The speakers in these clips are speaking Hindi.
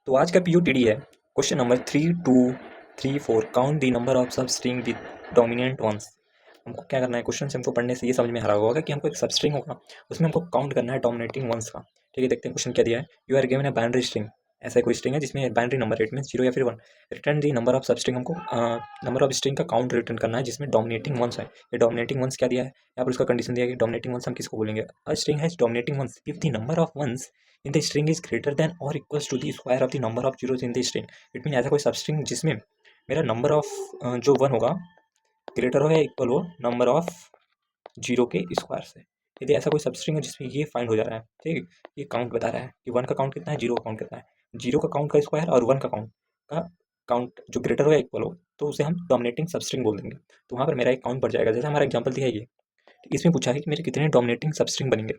तो आज का पीयूटीडी है question number 3234 count the number of substring with dominant ones. हमको क्या करना है, क्वेश्चन से हमको पढ़ने से ये समझ में आ रहा होगा कि हमको एक सब स्ट्रिंग होगा, उसमें हमको काउंट करना है डोमिनेटिंग वंस का। ठीक है, देखते हैं क्वेश्चन क्या दिया है। You are given a binary string, ऐसा कोई स्ट्रिंग है जिसमें बाइनरी नंबर इट मीन्स 0 या फिर 1। रिटर्न दी नंबर ऑफ सब स्ट्रिंग, हमको नंबर ऑफ स्ट्रिंग का काउंट रिटर्न करना है जिसमें डोमिनेटिंग वंस है। ये डोमिनेटिंग वंस क्या दिया है, यहाँ पर उसका कंडीशन दिया है कि डोमिनेटिंग वंस हम किसको बोलेंगे। A string has dominating ones if the number of ones in the string is greater than और equals to the square of the number of zeros in the string. It mean ऐसा कोई सब स्ट्रिंग जिसमें मेरा नंबर ऑफ जो 1 होगा ग्रेटर हो या इक्वल हो नंबर ऑफ जीरो के स्क्वायर से। यदि ऐसा कोई सबस्ट्रिंग है जिसमें ये फाइंड हो जा रहा है, ठीक है, ये काउंट बता रहा है कि 1 का काउंट कितना है, 0 का काउंट कितना है, 0 का काउंट का स्क्वायर और 1 का काउंट जो ग्रेटर हो या इक्वल हो, तो उसे हम डोमिनेटिंग सबस्ट्रिंग बोल देंगे। तो वहाँ पर मेरा एक काउंट बढ़ जाएगा। जैसे हमारा एग्जाम्पल दिया है ये, इसमें पूछा है कि मेरे कितने डोमिनेटिंग सबस्ट्रिंग बनेंगे,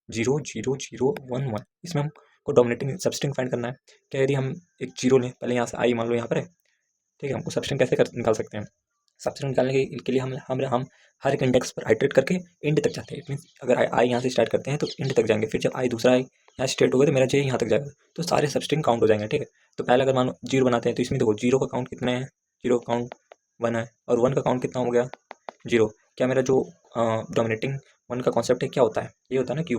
0 0 0 1 1। इसमें हमको डोमिनेटिंग सबस्ट्रिंग फाइंड करना है। क्या यदि हम एक जीरो लें, पहले यहाँ से आई मान लो यहाँ पर है, ठीक है, हमको सबस्ट्रिंग कैसे निकाल सकते हैं। सबस्ट्रिंग निकालने के लिए हम हर एक इंडेक्स पर आइटरेट करके एंड तक जाते हैं। इट मीन्स अगर आई यहाँ से स्टार्ट करते हैं तो एंड तक जाएंगे, फिर जब आई दूसरा आई यहाँ स्ट्रेट होगा तो मेरा जे यहाँ तक जाएगा, तो सारे सबस्ट्रिंग काउंट हो जाएंगे। ठीक है, तो पहले अगर मानो 0 बनाते हैं तो इसमें देखो 0 का काउंट कितने हैं, 0 का काउंट 1 है और 1 का काउंट कितना हो गया 0। क्या मेरा जो डोमिनेटिंग 1 का कॉन्सेप्ट है क्या होता है, ये होता है ना कि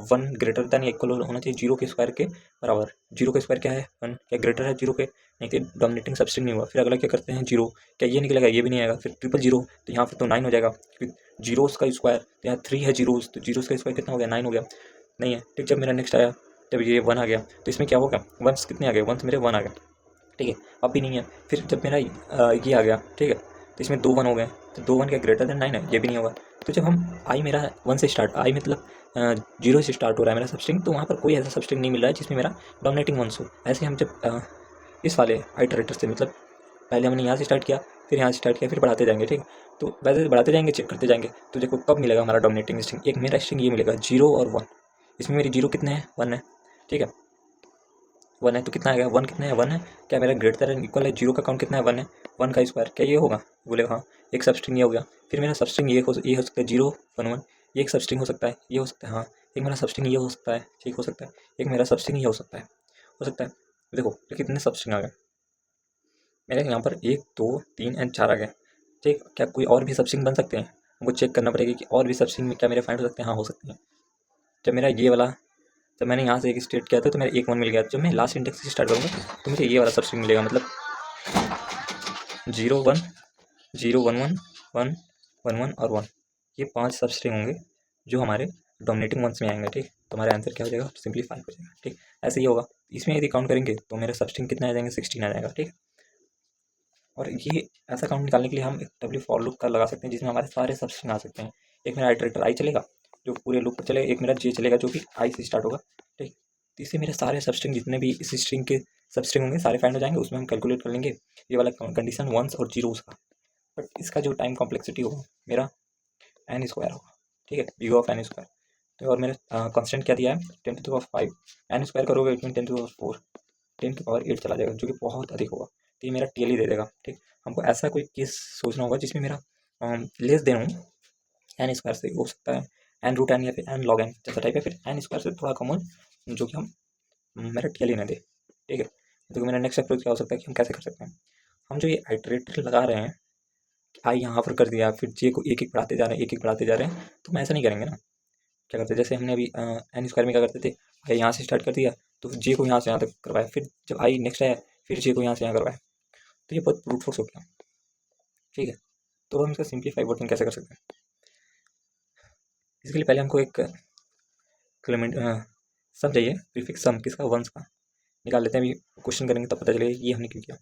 1 ग्रेटर दैन या इक्वल होना चाहिए 0 के स्क्वायर के बराबर। 0 का स्क्वायर क्या है 1, क्या ग्रेटर है 0 के, नहीं तो डोमिनेटिंग सबस्ट्रिंग नहीं हुआ। फिर अगला क्या करते हैं 0, क्या ये निकलेगा, ये भी नहीं आएगा। फिर ट्रिपल 0 तो यहाँ पर तो 9 हो जाएगा, फिर जीरोस का स्क्वायर तो यहाँ 3 है जीरोस, तो जीरोस का स्क्वायर कितना हो गया 9 हो गया, नहीं है। ठीक, जब मेरा नेक्स्ट आया जब ये 1 आ गया तो इसमें क्या होगा, वंस कितने आ गए, वंस मेरे 1 आ गए, ठीक है, अब भी नहीं है। फिर जब मेरा ये आ गया, ठीक है, तो इसमें 2 1 हो गए, तो 2 1 क्या ग्रेटर देन 9 है, ये भी नहीं होगा। तो जब हम आई मेरा 1 से स्टार्ट, आई मतलब 0 से स्टार्ट हो रहा है मेरा सबस्ट्रिंग, तो वहाँ पर कोई ऐसा सबस्ट्रिंग नहीं मिल रहा है जिसमें मेरा डोमिनेटिंग वंस हो। ऐसे हम जब इस वाले आइटरेटर से, मतलब पहले हमने यहाँ से स्टार्ट किया, फिर यहाँ से स्टार्ट किया, फिर बढ़ाते जाएंगे, ठीक है, तो वैसे बढ़ाते जाएंगे, चेक करते जाएंगे, तो देखो कब मिलेगा हमारा डोमिनेटिंग स्ट्रिंग। एक मेरा स्ट्रिंग ये मिलेगा 0 और 1, इसमें मेरी 0 कितने हैं 1 है, ठीक है, 1 है तो कितना आएगा 1 कितना है 1 है। क्या मेरा ग्रेटर देन इक्वल है 0 का काउंट कितना है 1 है, 1 का स्क्वायर, क्या ये होगा, बोलेगा हाँ। एक सबस्ट्रिंग ये हो गया। फिर मेरा सबस्ट्रिंग ये हो सकता है 0 1 1, ये एक सबस्ट्रिंग हो सकता है, ये हो सकता है हाँ। एक मेरा सबस्ट्रिंग ये हो सकता है, ठीक हो सकता है। एक मेरा सबस्ट्रिंग ये हो सकता है, हो सकता है। देखो तो कितने सबस्ट्रिंग आ गए मेरे यहाँ पर, 1 2 3 एंड 4 आ गए, ठीक। क्या कोई और भी सबस्ट्रिंग बन सकते हैं, हमको चेक करना पड़ेगा कि और भी सबस्ट्रिंग में क्या मेरे फाइंड हो सकते हैं। हाँ हो सकते हैं। जब मेरा ये वाला, जब मैंने यहाँ से एक स्टेट किया था तो मेरा 1 1 मिल गया। जब मैं लास्ट इंडेक्स से स्टार्ट करूँगा तो मुझे ये वाला सबस्ट्रिंग मिलेगा, मतलब 0 1 0 1 1 1 1 1 और 1, ये 5 सबस्ट्रिंग होंगे जो हमारे डोमिनेटिंग वंस में आएंगे, ठीक। तो हमारा आंसर क्या हो जाएगा, सिंपली 5 हो जाएगा, ठीक। ऐसे ही होगा, इसमें यदि काउंट करेंगे तो मेरे सबस्ट्रिंग कितने आ जाएंगे 16 आ जाएगा, ठीक। और ये ऐसा काउंट निकालने के लिए हम एक डब्ल्यू फॉर लूप का लगा सकते हैं जिसमें हमारे सारे सबस्ट्रिंग आ सकते हैं। एक मेरा आइटरेटर आई चलेगा जो पूरे लूप पर चलेगा, एक मेरा जे चलेगा जो कि आई से स्टार्ट होगा, ठीक। तो इससे मेरे सारे सबस्ट्रिंग जितने भी इस स्ट्रिंग के सबस्ट्रिंग होंगे सारे फाइंड हो जाएंगे। उसमें हम कैलकुलेट कर लेंगे ये वाला कंडीशन वंस और जीरोस का। बट इसका जो टाइम कॉम्प्लेक्सिटी होगा मेरा एन स्क्वायर होगा, ठीक है, बी ऑफ एन स्क्वायर। तो और मेरा कॉन्स्टेंट क्या दिया है 10 to the power 5, n square करोगे it mean 10 to the power 4, 10 की पावर 8 चला जाएगा जो कि बहुत अधिक होगा। तो ये मेरा टी ही दे देगा, ठीक। हमको ऐसा कोई केस सोचना होगा जिसमें मेरा लेस देन हूँ एन स्क्वायर से, हो सकता है एन रूट एन या फिर एन लॉग एन जैसा टाइप है, फिर एन स्क्वायर से थोड़ा कम हो जो कि हम मेरा टी ही ना दे, ठीक है। तो मेरा नेक्स्ट अप्रोच क्या हो सकता है कि हम कैसे कर सकते हैं, हम जो ये आइटरेटर लगा रहे हैं, आई यहाँ पर कर दिया, फिर जे को एक एक बढ़ाते जा रहे हैं, एक एक बढ़ाते जा रहे हैं, तो हम ऐसा नहीं करेंगे ना। क्या करते हैं, जैसे हमने अभी एन स्क्वायर में क्या करते थे, आई यहाँ से स्टार्ट कर दिया तो जे को यहाँ से यहाँ तक करवाया, फिर जब आई नेक्स्ट आया फिर जे को यहाँ से यहाँ करवाया, तो ये बहुत ब्रूट फोर्स हो गया, ठीक है। तो हम इसका सिंप्लीफाई वर्जन कैसे कर सकते हैं, इसके लिए पहले हमको एक क्लेमेंट सम चाहिए, प्रीफिक्स सम किसका वंस का निकाल लेते हैं। अभी क्वेश्चन करेंगे तब पता चलेगा ये हमने क्यों किया।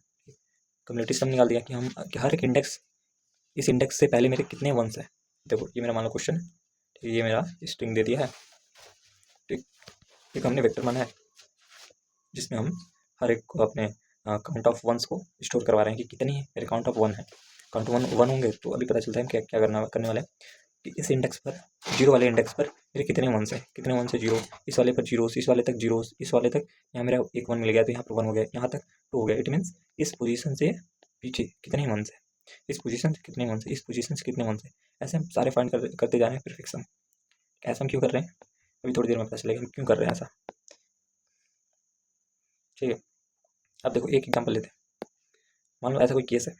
कम्युनिटी सम निकाल दिया कि हम कि हर एक इंडेक्स, इस इंडेक्स से पहले मेरे कितने वंस है। देखो ये मेरा मान लो क्वेश्चन है, ठीक, ये मेरा स्ट्रिंग दे दिया है, ठीक। एक हमने वेक्टर माना है जिसमें हम हर एक को अपने काउंट ऑफ वंस को स्टोर करवा रहे हैं कि कितनी है, मेरे काउंट ऑफ 1 है, काउंट 1 होंगे। तो अभी पता चलता है हम क्या क्या करने वाले हैं कि इस इंडेक्स पर, जीरो वाले इंडेक्स पर मेरे कितने वंस है, कितने वंस है जीरो, इस वाले पर जीरोस, इस वाले तक जीरोस, इस वाले तक यहाँ मेरा एक 1 मिल गया तो यहाँ पर 1 हो गया, यहाँ तक 2 हो गया। इट मीन्स इस पोजीशन से पीछे कितने वंस है, इस पोजीशन से कितने वंस है, इस पोजीशन से कितने वंस है। ऐसे हम सारे फाइंड करते जा रहे हैं प्रीफिक्स सम। ऐसा हम क्यों कर रहे हैं, अभी थोड़ी देर में पता चलेगा हम क्यों कर रहे हैं ऐसा, ठीक है। अब देखो एक एग्जांपल लेते हैं। मान लो ऐसा कोई केस है,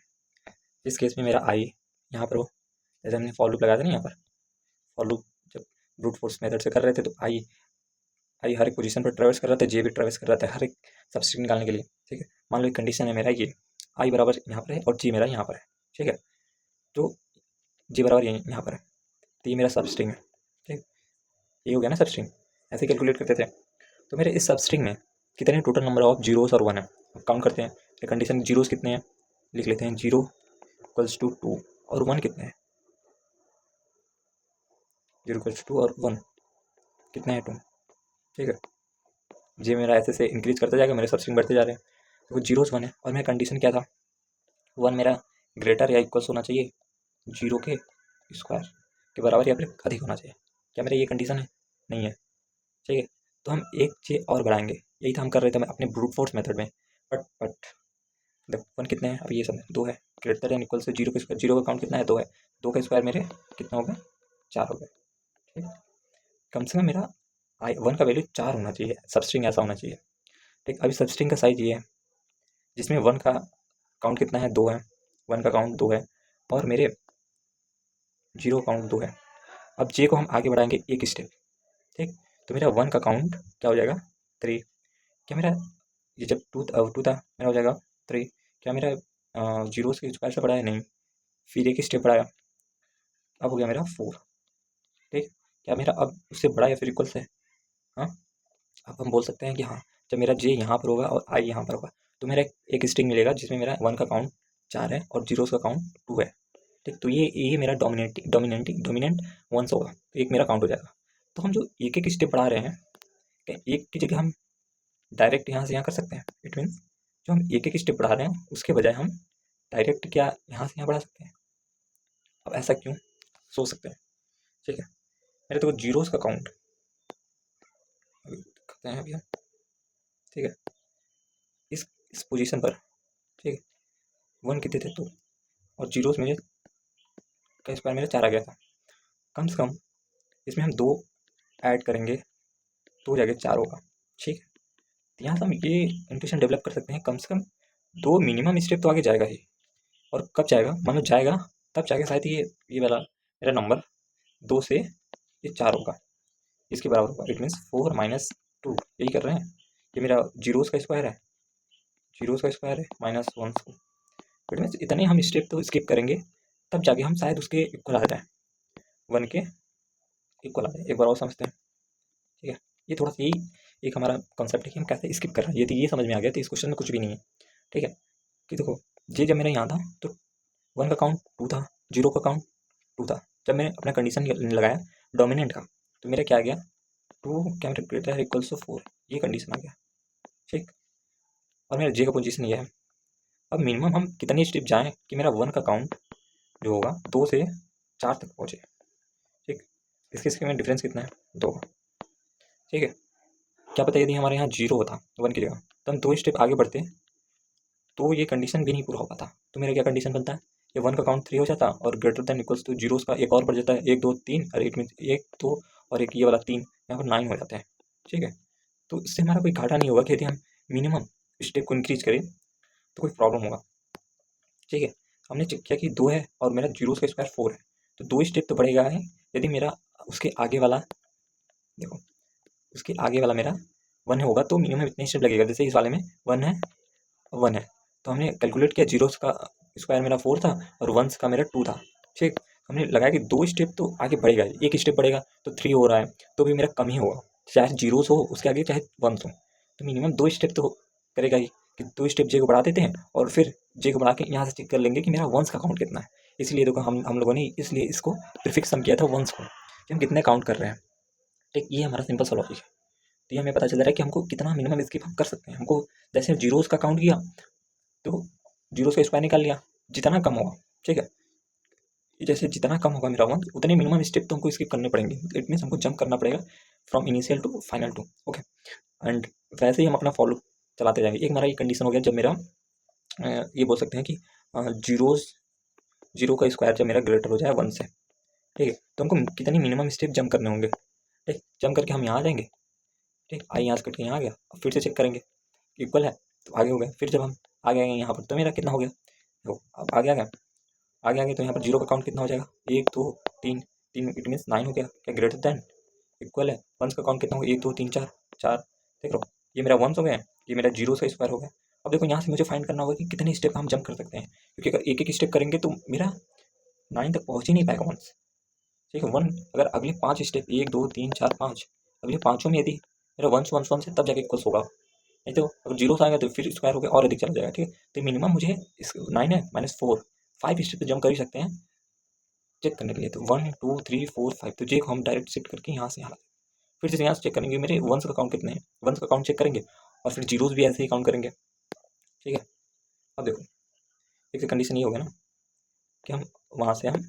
इस केस में मेरा आई यहाँ पर हो, जैसे हमने फॉर लूप लगाया था ना, यहाँ पर फॉर लूप जब ब्रूट फोर्स मेथड से कर रहे थे तो आई हर एक पोजीशन पर ट्रेवर्स कर रहा था, जे भी ट्रेवर्स कर रहा था हर एक सबस्ट्रिंग निकालने के लिए। ठीक है, मान लो एक कंडीशन है मेरा ये आई बराबर यहाँ पर है और जी मेरा यहाँ पर है। ठीक है, तो जी बराबर यहाँ पर है, तो ये मेरा सबस्ट्रिंग है। ठीक, ये हो गया ना सबस्ट्रिंग, ऐसे कैलकुलेट करते थे। तो मेरे इस सबस्ट्रिंग में कितने टोटल नंबर ऑफ जीरोस और वन है, काउंट करते हैं। ये कंडीशन जीरोस कितने हैं लिख लेते हैं, 0 इक्वल्स टू 2 और 1 कितने हैं, 0 इक्वल्स 2 और 1 कितने हैं 2। ठीक है, ये मेरा ऐसे से इंक्रीज करता जाएगा, मेरे सबस्ट्रिंग बढ़ते जा रहे हैं। तो जीरोस 1 है और मेरा कंडीशन क्या था, 1 मेरा ग्रेटर या इक्वल्स होना चाहिए 0 के स्क्वायर के बराबर या फिर अधिक होना चाहिए। क्या मेरा ये कंडीशन है, नहीं है। ठीक है, तो हम एक जे और बढ़ाएंगे, यही था हम कर रहे थे अपने ब्रूट फोर्स मेथड में। बट देखो 1 कितने हैं, अब ये सब 2 है, ग्रेटर एंड इक्वल से 0 के स्क्वायर, 0 का काउंट कितना है 2 है, 2 का स्क्वायर मेरे कितना हो गया 4 हो गए। ठीक, कम से कम मेरा आई 1 का वैल्यू 4 होना चाहिए, सबस्ट्रिंग ऐसा होना चाहिए। ठीक, अभी सबस्ट्रिंग का साइज ये है जिसमें 1 का काउंट कितना है 2 है, 1 का काउंट 2 है और मेरे 0 काउंट 2 है। अब जे को हम आगे बढ़ाएंगे एक स्टेप। ठीक, तो मेरा 1 का काउंट क्या हो जाएगा 3। क्या मेरा ये जब 2 था मेरा हो जाएगा 3। क्या मेरा जीरोस के स्क्वायर से बढ़ाया, नहीं, फिर एक स्टेप बढ़ाया, अब हो गया मेरा 4। ठीक, क्या मेरा अब उससे बड़ा या फिर इक्वल से, हाँ, अब हम बोल सकते हैं कि हाँ, जब मेरा जे यहाँ पर होगा और आई यहाँ पर होगा तो मेरा एक स्ट्रिंग मिलेगा जिसमें मेरा 1 का काउंट 4 है और जीरोस का काउंट 2 है। ठीक, तो ये मेरा डोमिनेंट वंस होगा, तो एक मेरा काउंट हो जाएगा। तो हम जो एक एक स्टेप बढ़ा रहे हैं, क्या एक की जगह हम डायरेक्ट यहाँ से यहाँ कर सकते हैं। इट मीन्स जो हम एक एक स्टेप बढ़ा रहे हैं उसके बजाय हम डायरेक्ट क्या यहाँ से यहाँ बढ़ा सकते हैं। अब ऐसा क्यों, सोच सकते हैं। ठीक है, मेरे तो जीरोस का काउंट अभी करते हैं अभी हम। ठीक है, इस पोजीशन पर, ठीक है, 1 कितने थे 2 और जीरोस मेरे का स्क्वायर मेरे 4 आ गया था। कम से कम इसमें हम 2 ऐड करेंगे तो हो जाएगा 4 होगा। ठीक है, तो यहाँ से हम ये इंट्यूशन डेवलप कर सकते हैं, कम से कम 2 मिनिमम स्टेप तो आगे जाएगा ही। और कब जाएगा, मान लो जाएगा तब जाके शायद ये वाला मेरा नंबर 2 से ये 4 होगा, इसके बराबर होगा। इट मीन्स 4 माइनस 2 यही कर रहे हैं। ये मेरा जीरोस का स्क्वायर है, जीरोस का स्क्वायर है माइनस 1 को। इट मीन्स इतने हम स्टेप तो स्किप करेंगे तब जाके हम शायद उसके इक्वल आ जाए, 1 के इक्वल आ जाए। एक बार और समझते हैं। ठीक है, ये थोड़ा सा यही एक हमारा कॉन्सेप्ट है कि हम कैसे स्किप कर रहे हैं। ये समझ में आ गया तो इस क्वेश्चन में कुछ भी नहीं है। ठीक है, कि देखो ये जब मेरा यहाँ था तो 1 का काउंट 2 था, 0 का काउंट 2 था। जब मैंने अपना कंडीशन लगाया डोमिनेंट का तो मेरा क्या आ गया 2, क्या मेरा ग्रेटर इक्वल्स टू 4, ये कंडीशन आ गया। ठीक, और मेरा जे का पोजीशन ये है। अब मिनिमम हम कितनी स्टेप जाएं कि मेरा 1 का काउंट जो होगा 2 से 4 तक पहुँचे। ठीक, इसके में डिफरेंस कितना है 2 का। ठीक है, क्या पता यदि हमारे यहाँ 0 होता 1 की जगह तो हम 2 स्टेप आगे बढ़ते तो ये कंडीशन भी नहीं पूरा हो पाता। तो मेरा क्या कंडीशन बनता है, ये 1 का काउंट 3 हो जाता और greater than equals two zeros का एक और बढ़ जाता है, 1 2 3 और एक में 1 2 और एक ये वाला 3, यहाँ पर 9 हो जाता है। ठीक है, तो इससे हमारा कोई घाटा नहीं होगा कि यदि हम मिनिमम स्टेप को इंक्रीज करें तो कोई प्रॉब्लम होगा। ठीक है, हमने चेक किया कि 2 है और मेरा जीरोस का स्क्वायर 4 है, तो 2 स्टेप तो बढ़ेगा है। यदि मेरा उसके आगे वाला, देखो उसके आगे वाला मेरा 1 होगा तो मिनिमम इतने स्टेप लगेगा। जैसे इस वाले में 1 है 1 है, तो हमने कैलकुलेट किया जीरोस का स्क्वायर मेरा 4 था और वंस का मेरा 2 था। ठीक, हमने लगाया कि 2 स्टेप तो आगे बढ़ेगा, एक स्टेप बढ़ेगा तो 3 हो रहा है तो भी मेरा कम ही होगा, चाहे जीरोस हो उसके आगे चाहे वंस हो, तो मिनिमम 2 स्टेप तो करेगा ही। कि 2 स्टेप जे को बढ़ा देते हैं और फिर जे को बढ़ा के यहाँ से चेक कर लेंगे कि मेरा वंस का काउंट कितना है। इसलिए देखो हम लोगों ने इसलिए इसको प्रीफिक्स सम किया था वंस को, कि हम कितने काउंट कर रहे हैं। ठीक, ये हमारा सिंपल सा लॉजिक है। तो ये हमें पता चल रहा है कि हमको कितना मिनिमम स्किप हम कर सकते हैं। हमको जैसे जीरोस का काउंट किया तो जीरोस का स्क्वायर निकाल लिया, जितना कम होगा। ठीक है, जैसे जितना कम होगा मेरा वन उतने मिनिमम स्टेप तो हमको स्किप करने पड़ेंगे। इट मीन्स हमको जंप करना पड़ेगा from initial to final to. Okay, and वैसे ही हम अपना फॉलो चलाते जाएंगे। एक हमारा ये कंडीशन हो गया जब मेरा ये बोल सकते हैं कि जीरो का स्क्वायर जब मेरा ग्रेटर हो जाए 1 से। ठीक है, तो हमको कितनी मिनिमम स्टेप जंप करने होंगे। ठीक, जंप करके हम यहाँ आ जाएंगे। ठीक, आई यहाँ से कट के यहाँ आ गया, अब फिर से चेक करेंगे इक्वल है तो आगे हो गया। फिर जब हम आगे आएंगे यहाँ पर तो मेरा कितना हो गया, देखो अब आगे आ गया, आगे आगे तो यहाँ पर जीरो का काउंट कितना हो जाएगा, 1 2 3, 3 इट मीन्स 9 हो गया, क्या ग्रेटर देन इक्वल है। वंस का काउंट कितना होगा, 1 2 3 4, 4 देख लो, ये मेरा वंस हो गया, ये मेरा जीरो का स्क्वायर हो गया। अब देखो यहाँ से मुझे फाइंड करना होगा कि कितने स्टेप हम जंप कर सकते हैं, क्योंकि अगर एक एक स्टेप करेंगे तो मेरा 9 तक पहुँच ही नहीं पाएगा वंस, ठीक है। वन अगर अगले 5 स्टेप 1 2 3 4 5 अगले पाँचों में यदि मेरा वंस वंस वंस है तब जाके इक्वल्स होगा, नहीं तो अगर जीरो आएगा तो फिर स्क्वायर हो गया और अधिक चला जाएगा, ठीक है। तो मिनिमम मुझे इस 9 है -4 5 स्टेप तो जंप कर ही सकते हैं चेक करने के लिए। तो 1 2 3 4 5 तो जे को हम डायरेक्ट शिफ्ट करके यहाँ से यहाँ, फिर से यहाँ से चेक करेंगे मेरे वंस का काउंट कितने हैं, वंस का काउंट चेक करेंगे और फिर जीरोस भी ऐसे ही काउंट करेंगे, ठीक है। अब देखो एक कंडीशन ये हो गया ना कि हम वहाँ से हम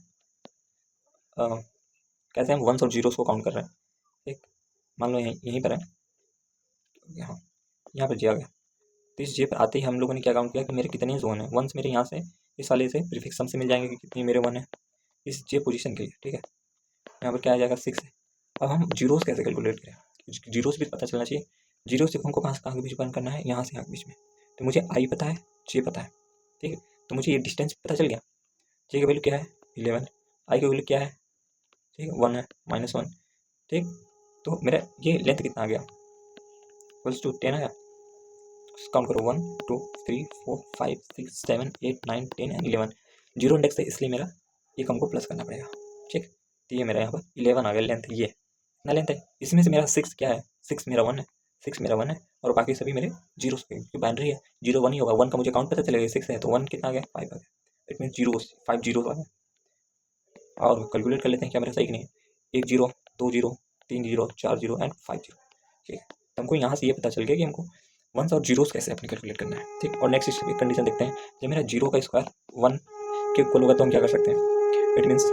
कैसे हम वंस और जीरोस को काउंट कर रहे हैं, ठीक। मान लो यहीं पर है, यहाँ पर जे आ गया, तो इस जे पर आते ही हम लोगों ने क्या काउंट किया कि मेरे कितने जोन है, वंस मेरे यहाँ से इस वाले से प्रीफिक्स सम से मिल जाएंगे कि कितनी मेरे वन है इस जे पोजीशन के लिए, ठीक है। यहाँ पर क्या आ जाएगा 6 है। अब हम जीरोस कैसे कैलकुलेट करें, जीरोस भी पता चलना चाहिए, जीरो से हमको कहाँ से कहाँ के बीच बंद करना है, यहाँ से यहाँ के बीच में। तो मुझे आई पता है, जे पता है, ठीक है। तो मुझे ये डिस्टेंस पता चल गया, जे की वैल्यू क्या है 11, आई की वैल्यू क्या है, ठीक है 1 है -1, ठीक। तो मेरा ये लेंथ कितना आ गया, इक्वल्स टू 10 आया, काउंट करो 1 2 3 4 5 6 7 8 9 10 एंड 11, जीरो इंडेक्स है इसलिए मेरा एक हमको प्लस करना पड़ेगा, ठीक। तो ये मेरा यहाँ पर 11 आ गया लेंथ, ये इतना लेंथ है। इसमें से मेरा 6 क्या है, 6 मेरा 1 है, 6 मेरा 1 है और बाकी सभी मेरे जीरो की बाइनरी है, जीरो 1 ही होगा, 1 का मुझे काउंट पता चलेगा 6 है तो 1 कितना आ गया 5 आ गया, इट मीन जीरो 5 जीरो आ गया। और कैलकुलेट कर लेते हैं क्या मेरा सही कि नहीं, 1 zero 2 zero 3 zero 4 zero and 5 zero, ठीक है। तो हमको यहाँ से ये पता चल गया कि हमको वंस और जीरोस कैसे अपने कैलकुलेट करना है, ठीक। और नेक्स्ट कंडीशन देखते हैं, जब मेरा जीरो का स्क्वायर 1 के इक्वल होगा तो हम क्या कर सकते हैं, इट मीन्स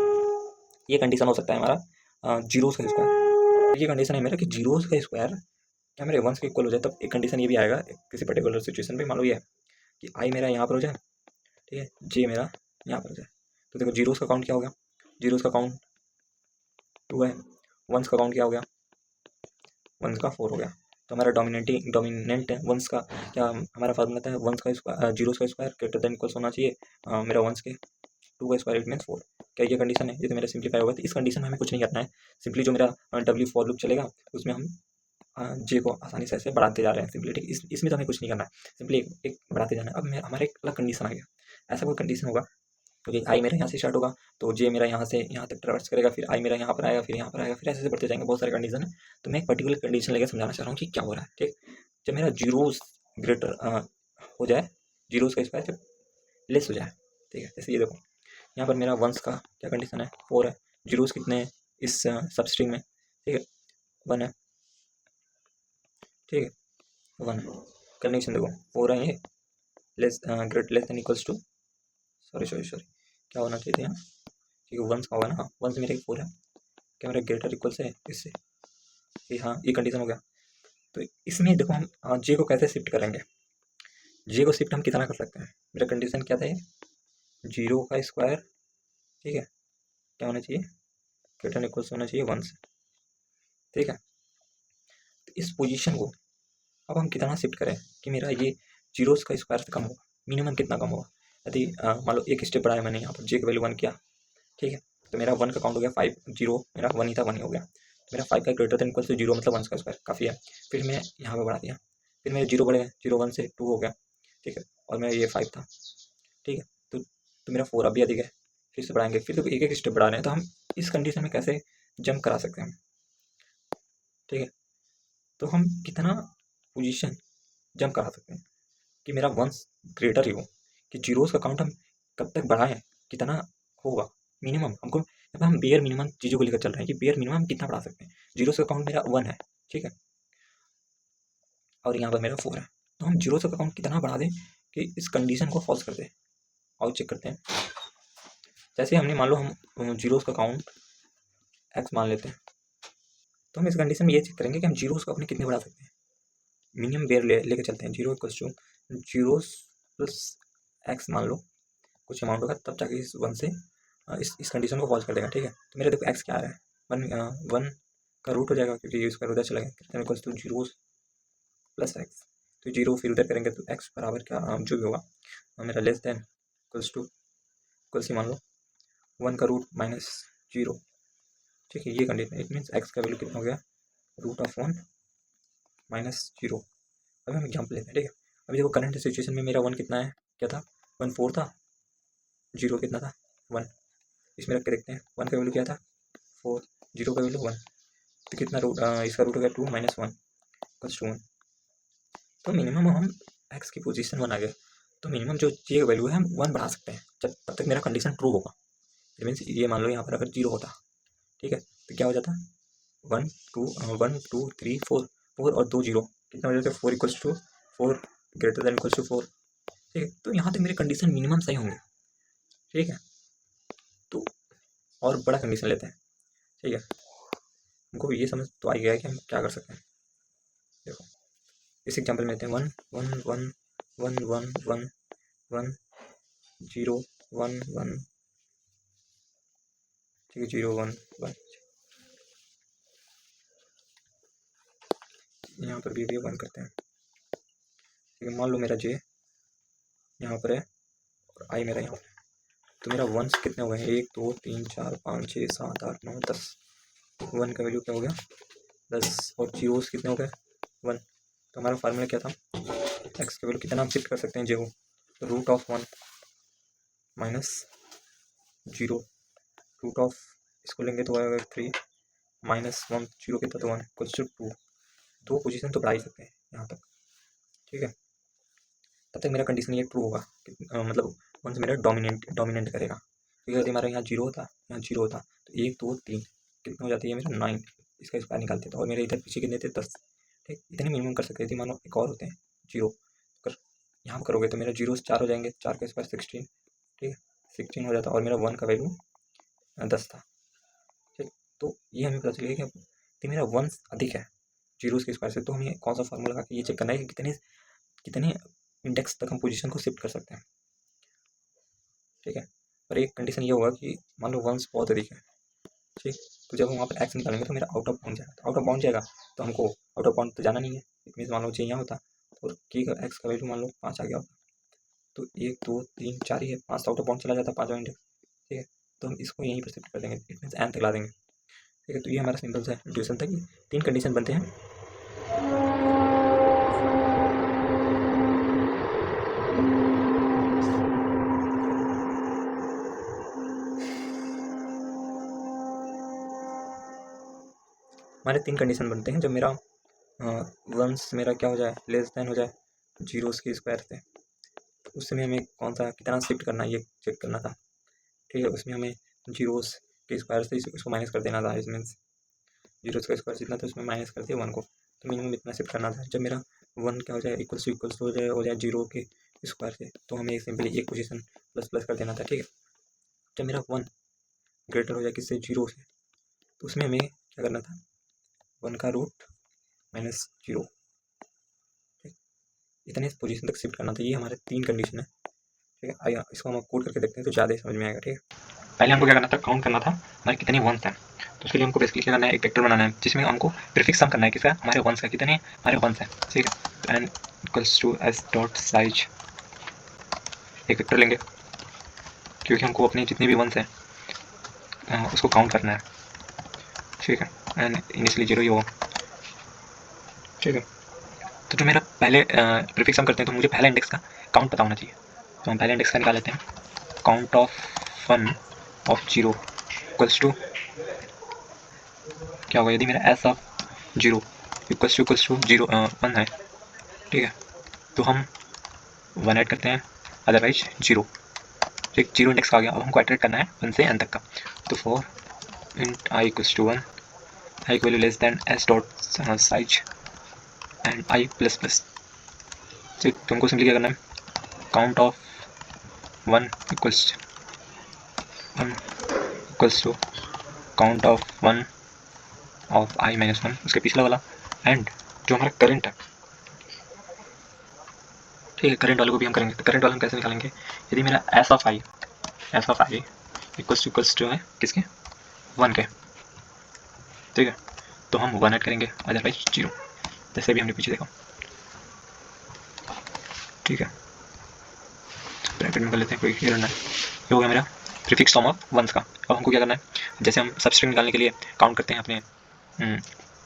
ये कंडीशन हो सकता है हमारा जीरोस का स्क्वायर, ये कंडीशन है मेरा कि जीरोस का स्क्वायर क्या मेरे वंस के इक्वल हो जाए। तब एक कंडीशन ये भी आएगा किसी पर्टिकुलर सिचुएशन पे, मान लो ये है कि आई मेरा यहाँ पर हो जाए, ठीक है, जे मेरा यहाँ पर हो जाए, तो देखो जीरोस का काउंट क्या हो गया, जीरोस का काउंट 2 है, वंस का काउंट क्या हो गया, वंस का 4 हो गया। तो हमारा डोमिनेंट है वंस का, क्या हमारा फार्मूला था वंस का स्क्वायर जीरोस का स्क्वायर ग्रेटर देन इक्वल्स होना चाहिए मेरा वंस के 2 का स्क्वायर इट मीन्स 4। क्या ये कंडीशन है, ये तो मेरा सिंप्लीफाई होगा। तो इस कंडीशन में हमें कुछ नहीं करना है, सिंपली जो मेरा डब्ल्यू फॉर लूप चलेगा उसमें हम जे को आसानी से ऐसे बढ़ाते जा रहे हैं सिंपली, ठीक। इसमें तो हमें कुछ नहीं करना है, सिंपली एक बढ़ाते जाना है। अब मेरा हमारा एक अलग कंडीशन आ गया, ऐसा कोई कंडीशन होगा क्योंकि आई मेरा यहाँ से स्टार्ट होगा तो जे मेरा यहाँ से यहाँ तक ट्रैवर्स करेगा, फिर आई मेरा यहाँ पर आएगा, फिर यहाँ पर आएगा, फिर ऐसे बढ़ते जाएंगे, बहुत सारे कंडीशन है। तो मैं एक पर्टिकुलर कंडीशन लेकर समझाना चाह रहा हूँ कि क्या हो रहा है, ठीक। जब मेरा जीरोस ग्रेटर हो जाए, जीरोस का स्क्वायर जब लेस हो जाए, ठीक है। जैसे ये देखो यहाँ पर मेरा वंस का क्या कंडीशन है 4 है, जीरोस कितने हैं इस सबस्ट्रिंग में, ठीक है 1 है, ठीक है 1 है। कंडीशन देखो 4 है, ये less great less than equals to sorry क्या होना चाहिए यहाँ, ठीक है वंस का होगा ना, हाँ वंस मेरा 4 है, क्या मेरा ग्रेटर इक्वल से है इससे, ये हाँ ये कंडीशन हो गया। तो इसमें देखो हम जे को कैसे शिफ्ट करेंगे, जे को शिफ्ट हम कितना कर सकते हैं, मेरा कंडीशन क्या था ये जीरो का स्क्वायर, ठीक है क्या होना चाहिए ग्रेटर इक्वल्स होना चाहिए 1 से, ठीक है। तो इस पोजीशन को अब हम कितना शिफ्ट करें कि मेरा ये जीरोस का स्क्वायर से कम होगा, मिनिमम कितना कम होगा। यदि मान लो एक स्टेप बढ़ाया मैंने यहाँ पर जे की वैल्यू 1 किया, ठीक है, तो मेरा 1 का काउंट हो गया 5 जीरो मेरा 1 ही था 1 ही हो गया, तो मेरा 5 का ग्रेटर देन इक्वल से जीरो मतलब 1 का स्क्वायर काफ़ी है। फिर मैं यहाँ पर बढ़ा दिया, फिर मेरे जीरो बढ़ गए, जीरो 1 से 2 हो गया, ठीक है, और मेरा ये 5 था, ठीक है। तो मेरा 4 अभी अधिक है, फिर से बढ़ाएंगे, फिर तो एक एक स्टेप बढ़ा रहे हैं। तो हम इस कंडीशन में कैसे जंप करा सकते हैं, ठीक है। तो हम कितना पोजीशन जंप करा सकते हैं कि मेरा वंस ग्रेटर ही हो, कि जीरोस का काउंट हम कब तक बढ़ाएं, कितना होगा मिनिमम हमको, यहाँ पर हम बेयर मिनिमम चीज़ों को लेकर चल रहे हैं कि बेयर मिनिमम हम कितना बढ़ा सकते हैं। जीरोस का काउंट मेरा 1 है, ठीक है, और यहाँ पर मेरा 4 है, तो हम जीरोस का काउंट कितना बढ़ा दें कि इस कंडीशन को फॉल्स कर दें। और चेक करते हैं, जैसे हमने मान लो हम जीरोस का काउंट एक्स मान लेते हैं, तो हम इस कंडीशन में ये चेक करेंगे कि हम जीरोस को अपने कितने बढ़ा सकते हैं। मिनिमम बेयर लेके चलते हैं, zero equals two zeros plus x मान लो कुछ अमाउंट होगा, तब जाके इस 1 से इस कंडीशन को फॉल्स कर देगा, ठीक है। तो मेरे देखो एक्स क्या आ रहा है 1 का रूट हो जाएगा क्योंकि इसका उधर चला गया, कितना equals two zeros plus x, तो 0 फिर उधर करेंगे तो x बराबर क्या जो भी होगा मेरा less than equals to equals ही मान लो 1 का रूट माइनस 0। ठीक है, ये कंडीशन इट मीन्स x का वैल्यू कितना हो गया रूट ऑफ 1 माइनस 0। अभी हम एग्जाम्पल लेते हैं। ठीक है, अभी देखो करंट सिचुएशन में मेरा 1 कितना है, क्या था 1 4 था, 0 कितना था 1। इसमें रख के देखते हैं 1 का वैल्यू क्या था 4, 0 का वैल्यू 1, तो कितना रूट इसका रूट हो गया 2 माइनस 1 प्लस 2 1। तो मिनिमम हम x की पोजीशन 1 आ गए, तो मिनिमम जो ये वैल्यू है हम 1 बढ़ा सकते हैं जब तब तक मेरा कंडीशन ट्रू होगा। इट मीन्स ये मान लो यहाँ पर अगर 0 होता, ठीक है, तो क्या हो जाता 1 2 3 4 4 और 2 0 कितना हो जाता है 4 equals to 4 greater than equals to 4। ठीक है, तो यहाँ तक मेरे कंडीशन मिनिमम सही होंगे। ठीक है, तो और बड़ा कंडीशन लेते हैं। ठीक है, हमको ये समझ तो आ गया है कि हम क्या कर सकते हैं। देखो इस एग्जाम्पल में लेते हैं 1 1 1 1 1 1 1 0 1 1। ठीक है 0 1 1, यहाँ पर भी 1 करते हैं। ठीक है, मान लो मेरा j यहाँ पर है और i मेरा यहाँ पर है, तो मेरा वंस कितने हो गए 1 2 3 4 5 6 7 8 9 10। 1 का वैल्यू क्या हो गया 10 और जीरोस कितने हो गए 1। तो हमारा फार्मूला क्या था x का वैल्यू कितना हम शिफ्ट कर सकते हैं j को root of 1 minus 0 root of इसको लेंगे तो आएगा 3 माइनस 1 0 कितना तो 1 इक्वल्स टू 2। दो पोजीशन तो बढ़ा ही सकते हैं यहाँ तक। ठीक है, तब तक मेरा कंडीशन ये ट्रू होगा मतलब 1 से मेरा डोमिनेंट करेगा। क्योंकि यदि हमारा यहाँ 0 होता यहाँ 0 होता तो 1 2 3 कितना हो जाती है मेरा 9, इसका स्क्वायर निकालते तो और मेरे इधर पीछे कितने थे 10। ठीक, इतने मिनिमम कर सकते थे। मानो एक और होते हैं 0, अगर यहाँ पर करोगे तो मेरा 0 से 4 हो जाएंगे, 4 का स्क्वायर 16। ठीक है 16 हो जाता और मेरा 1 का वैल्यू 10 था। ठीक, तो ये हमें पता चलेगा कि मेरा 1 अधिक है जीरोस के स्क्वायर से, तो हमें कौन सा फार्मूला लगा के ये चेक करना है कि कितने कितने इंडेक्स तक हम पोजीशन को शिफ्ट कर सकते हैं। ठीक है, और एक कंडीशन ये होगा कि मान लो 1 बहुत अधिक है। ठीक, तो जब हम वहाँ पर एक्स निकालेंगे तो मेरा आउट ऑफ बाउंड जाएगा, तो आउट ऑफ बाउंड जाएगा तो हमको आउट ऑफ बाउंड तो जाना नहीं है। इट मीन्स मान लो चाहिए यहाँ होता और की का एक्स का वैल्यू मान लो 5 आ गया होता, तो 1 2 3 4 ही है, 5 आउट ऑफ बाउंड चला जाता 5वां इंडेक्स। ठीक है, तो हम इसको यहीं पर शिफ्ट कर देंगे, इट मीन्स एन तक ला देंगे। ठीक है, तो ये हमारा सिंपल सा ड्यूरेशन था कि 3 कंडीशन बनते हैं। हमारे 3 कंडीशन बनते हैं जब मेरा वंस मेरा क्या हो जाए लेस देन हो जाए जीरोस के स्क्वायर से, तो उस समय हमें कौन सा कितना शिफ्ट करना है ये चेक करना था। ठीक है, उसमें हमें जीरोस के स्क्वायर से इसको माइनस कर देना था। इस मीन्स जीरोस का स्क्वायर जितना था उसमें माइनस कर दिया 1 को, तो मिनिमम इतना शिफ्ट करना था। जब मेरा 1 क्या हो जाए इक्वल्स हो जाए 0 के स्क्वायर से, तो हमें सिंपली एक पोजीशन प्लस प्लस कर देना था। ठीक है, जब मेरा 1 ग्रेटर हो जाए किससे 0 से, तो उसमें हमें क्या करना था 1 का रूट माइनस 0। ठीक, इतने पोजीशन तक शिफ्ट करना था। ये हमारे 3 कंडीशन है। ठीक है, आइए इसको हम कोड करके देखते हैं तो ज़्यादा समझ में आएगा। ठीक है, पहले हमको क्या करना था काउंट करना था हमारे कितने वंस हैं, तो उसके लिए हमको बेसिकली क्या करना है एक वेक्टर बनाना है जिसमें हमको प्रीफिक्स सम करना है किसका हमारे वंस का, कितने हमारे वंस हैं। ठीक है, N equals to S dot size एक वेक्टर लेंगे क्योंकि हमको अपने जितने भी वंस हैं उसको काउंट करना है। ठीक है, एंड इनिशियली 0 ही होगा। ठीक है, तो जो मेरा पहले प्रीफिक्स सम करते हैं तो मुझे पहला इंडेक्स का काउंट पता होना चाहिए, तो हम पहले इंडेक्स का निकाल लेते हैं। Count of 1 of 0 equals to क्या होगा यदि मेरा एस ऑफ 0 इक्वल्स टू 0 1 है। ठीक है, तो हम 1 ऐड करते हैं, अदरवाइज 0। ठीक, 0 इंडेक्स का आ गया। अब हमको इटरेट करना है 1 से n तक का, तो for int i equals to 1 i equal less than S dot size and i plus plus. ठीक, तो हमको सिंपली क्या करना है count of 1 equals to count of 1 of i minus 1 उसके पिछला वाला, एंड जो हमारा करंट है। ठीक है, करंट वाले को भी हम करेंगे, तो करंट वाला हम कैसे निकालेंगे यदि मेरा S of i equals to है किसके 1 के। ठीक है, तो हम 1 ऐड करेंगे, अदरवाइज 0, जैसे भी हमने पीछे देखा। ठीक है, ब्रैकेट में कर लेते हैं, कोई एरर ना। ये हो गया मेरा प्रीफिक्स फॉर्म ऑफ वंस का। अब हमको क्या करना है, जैसे हम सब स्ट्रिंग निकालने के लिए काउंट करते हैं अपने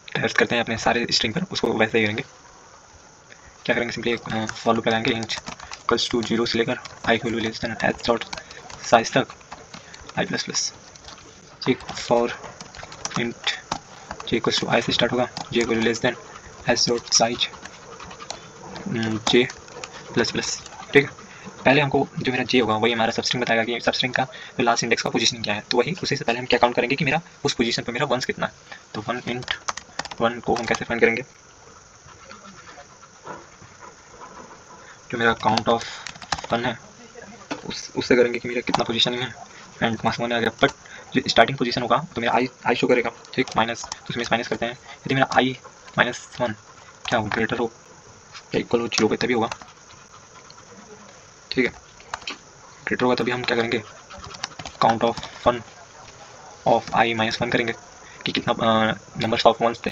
टेस्ट करते हैं अपने सारे स्ट्रिंग पर, उसको वैसे ही करेंगे। क्या करेंगे, सिंपली एक फॉर लूप लगाएंगे, इंट इक्वल्स टू 0 से लेकर आई को less than h dot size तक आई प्लस प्लस। ठीक, for int j equals to i से स्टार्ट होगा, जे को less than h dot size j plus plus. ठीक है, पहले हमको जो मेरा जे होगा वही हमारा सबस्ट्रिंग बताएगा कि सबस्ट्रिंग का जो लास्ट इंडेक्स का पोजीशन क्या है, तो वही उसी से पहले हम क्या काउंट करेंगे कि मेरा उस पोजीशन पर मेरा वंस कितना है। तो 1 इंट 1 को हम कैसे फाइंड करेंगे, जो मेरा काउंट ऑफ 1 है उससे करेंगे कि मेरा कितना पोजीशनिंग है, एंड मास 1 आ गया। बट जो स्टार्टिंग पोजीशन होगा तो मेरा आई शो करेगा। ठीक, माइनस, तो उसमें माइनस करते हैं, यदि मेरा आई माइनस 1 क्या हो, ग्रेटर हो या इक्वल हो 0 पे तभी होगा। ठीक है, ग्रेटर होगा तभी हम क्या करेंगे, count of 1 of I minus 1 करेंगे कि कितना नंबर्स ऑफ वंस थे।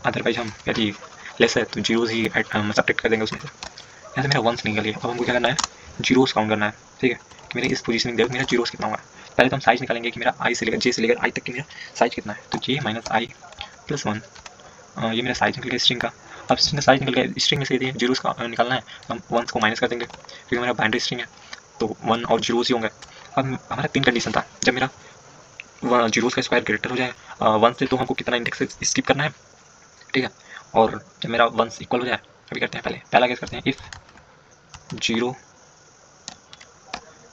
अदरवाइज हम यदि लेस है तो जीरोज ही सब्ट्रैक्ट कर देंगे उसमें से। यहाँ से मेरा वंस निकल गया, अब हमको क्या करना है, जीरोस काउंट करना है। ठीक है, कि मेरे इस पोजीशन में देखो मेरा जीरोस कितना हुआ है। पहले तो हम साइज निकालेंगे कि मेरा आई से लेकर जे से लेकर आई तक की मेरा साइज कितना है। तो जे माइनस आई प्लस 1, ये मेरा साइज निकल गया स्ट्रिंग का। अब साइज निकल गया स्ट्रिंग में से, यदि जीरोस का निकालना है तो हम वंस को माइनस कर देंगे क्योंकि मेरा बाइनरी स्ट्रिंग है तो 1 और जीरोस ही होंगे। अब हमारा 3 कंडीशन था, जब मेरा जीरोस का स्क्वायर ग्रेटर हो जाए 1 से तो हमको कितना इंडेक्स स्किप करना है। ठीक है, और जब मेरा 1 इक्वल हो जाए अभी करते हैं, पहला केस करते हैं, इफ़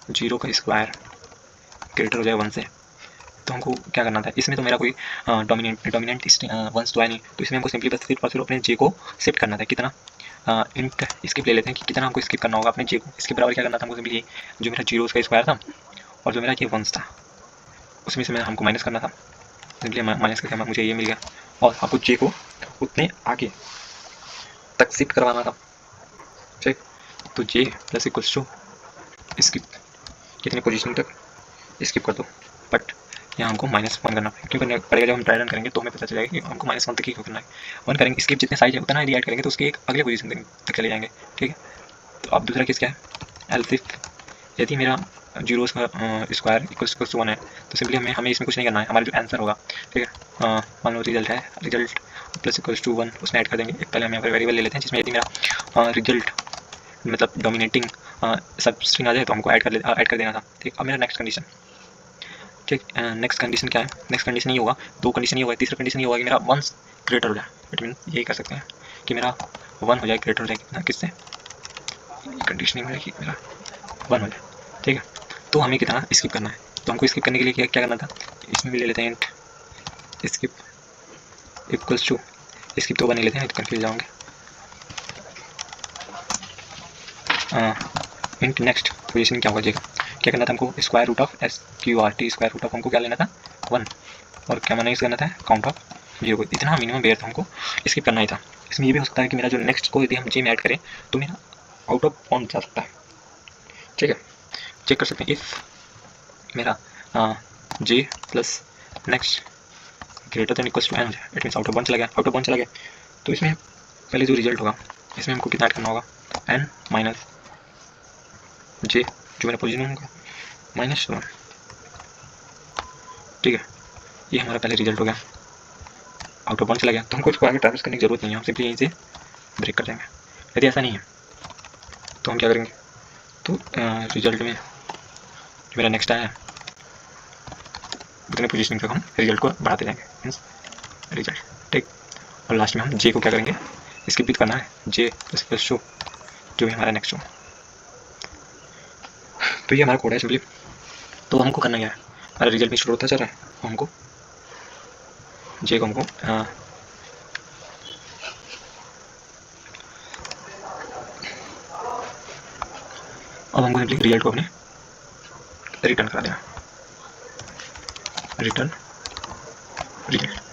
जीरो का स्क्वायर ग्रेटर हो जाए 1 से, तो हमको क्या करना था। इसमें तो मेरा कोई डोमिनेंट वंस तो है नहीं, तो इसमें हमको सिंपली बस सिर्फ और सिर्फ अपने जे को शिफ्ट करना था। कितना, इंट स्किप ले लेते हैं कि कितना हमको स्किप करना होगा अपने जे को। इसके बराबर क्या करना था हमको, सिंपली जो मेरा जीरोस का स्क्वायर था और जो मेरा ये वंस था उसमें से हमको माइनस करना था। सिंपली माइनस करके मुझे ये मिल गया, और आपको जे को उतने आगे तक शिफ्ट करवाना था। ठीक, तो जे प्लस इक्वल्स टू स्किप, कितनी पोजीशन तक स्किप कर दो। बट यहाँ हमको -1 करना क्यों करना पड़ेगा, जब हम ट्राई रन करेंगे तो हमें पता चलेगा कि हमको -1 तक ही करना है। 1 करेंगे, स्किप जितने साइज है उतना यदि ऐड करेंगे तो उसके एक अगले पोजीशन तक चले जाएंगे। ठीक है, तो अब दूसरा केस क्या है, एल्स इफ यदि मेरा जीरोस का स्क्वायर इक्वल्स टू 1 है तो सिंपली हमें इसमें कुछ नहीं करना है। हमारा जो आंसर होगा, ठीक है, मान लो रिजल्ट है, रिजल्ट प्लस इक्वल्स टू 1 उसमें ऐड कर देंगे। एक पहले हम यहाँ पर वेरिएबल ले लेते हैं जिसमें यदि मेरा रिजल्ट मतलब डोमिनेटिंग सब स्ट्रिंग आ जाए तो हमको ऐड कर देना था। ठीक, अब मेरा नेक्स्ट कंडीशन, ठीक, नेक्स्ट कंडीशन क्या है, नेक्स्ट कंडीशन ये होगा, 2 कंडीशन ये होगा, तीसरा कंडीशन ये होगा कि मेरा 1 ग्रेटर हो जाए। इट मीन यही कर सकते हैं कि मेरा 1 हो जाए, ग्रेटर हो जाए कितना, किससे, कंडीशन में कि मेरा 1 हो जाए। ठीक है, तो हमें कितना स्किप करना है, तो हमको स्किप करने के लिए क्या करना था, इसमें भी ले लेते हैं int skip equals to, skip तो 1 ले लेते हैं तो कन्फ्यूज जाओगे, इंट नेक्स्ट पोजीशन क्या होगा, देखो क्या करना था हमको, square root of SQRT, square root of हमको क्या लेना था 1, और क्या माइनस करना था काउंट ऑफ 0। इतना मिनिमम बेयर था, हमको स्किप करना ही था। इसमें ये भी हो सकता है कि मेरा जो नेक्स्ट को यदि हम जे में ऐड करें तो मेरा आउट ऑफ बाउंड जा सकता है। ठीक है, चेक कर सकते हैं, इफ मेरा j plus next greater than equals to n हो जाए, it means out of bound चला गया, आउट ऑफ बाउंड चला गया। तो इसमें पहले जो रिजल्ट होगा इसमें हमको कितना ऐड करना होगा, एन माइनस जे जो मेरा पोजीशन होगा -1। ठीक है, ये हमारा पहले रिजल्ट हो गया, आउट ऑफ बाउंड चला गया, तो हमको इसको आगे ट्रांसफर करने की जरूरत नहीं है, हम सिंपली यहीं से ब्रेक कर देंगे। यदि ऐसा नहीं है तो हम क्या करेंगे, तो रिजल्ट में जो मेरा नेक्स्ट आया उतने पोजीशनिंग तक हम रिजल्ट को बढ़ाते जाएंगे, मीन्स रिजल्ट। ठीक, और लास्ट में हम जे को क्या करेंगे, स्किप भी करना है, जे प्लस शो जो भी हमारा नेक्स्ट हो। तो ये हमारा कोड है सिंपली। तो हमको करना क्या है, हमारा रिजल्ट में स्टोर होता चल रहा है, हमको जे को हमको अब हमको सिंपली रिजल्ट को अपने रिटर्न करा देना, रिटर्न रिजल्ट।